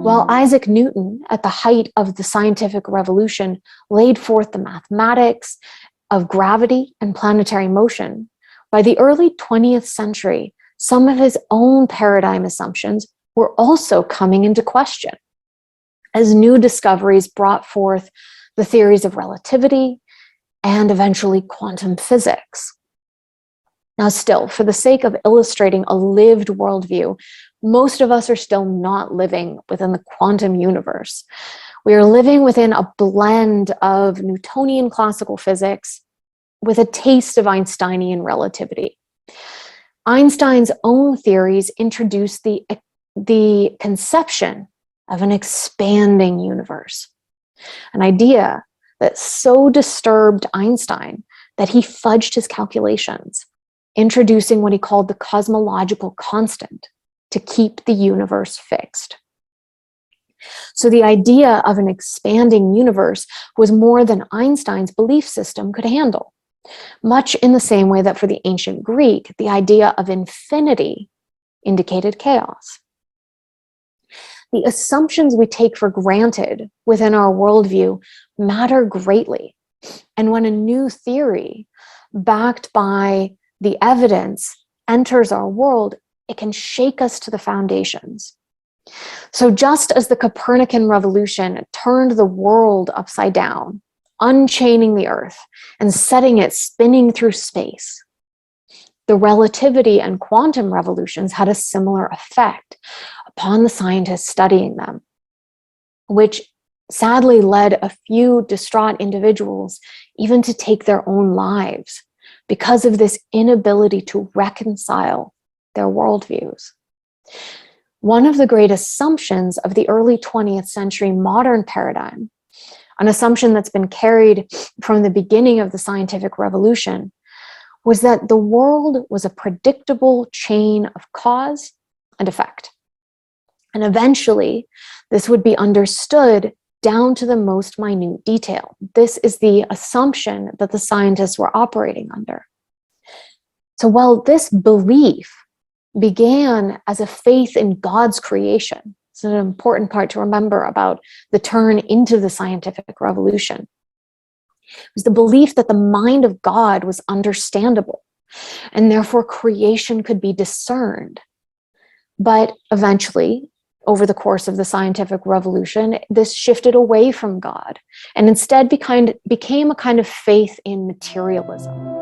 While Isaac Newton, at the height of the scientific revolution, laid forth the mathematics of gravity and planetary motion, by the early 20th century, some of his own paradigm assumptions were also coming into question, as new discoveries brought forth the theories of relativity and eventually quantum physics. Now, still, for the sake of illustrating a lived worldview, most of us are still not living within the quantum universe. We are living within a blend of Newtonian classical physics with a taste of Einsteinian relativity. Einstein's own theories introduced the conception of an expanding universe, an idea that so disturbed Einstein that he fudged his calculations, introducing what he called the cosmological constant to keep the universe fixed. So the idea of an expanding universe was more than Einstein's belief system could handle, much in the same way that for the ancient Greek, the idea of infinity indicated chaos. The assumptions we take for granted within our worldview matter greatly. And when a new theory, backed by the evidence, enters our world, it can shake us to the foundations. So just as the Copernican revolution turned the world upside down, unchaining the earth and setting it spinning through space, the relativity and quantum revolutions had a similar effect upon the scientists studying them, which sadly led a few distraught individuals even to take their own lives because of this inability to reconcile their worldviews. One of the great assumptions of the early 20th century modern paradigm, an assumption that's been carried from the beginning of the scientific revolution, was that the world was a predictable chain of cause and effect. And eventually, this would be understood down to the most minute detail. This is the assumption that the scientists were operating under. So while this belief began as a faith in God's creation, it's an important part to remember about the turn into the scientific revolution. It was the belief that the mind of God was understandable, and therefore creation could be discerned. But eventually, over the course of the scientific revolution, this shifted away from God and instead became a kind of faith in materialism.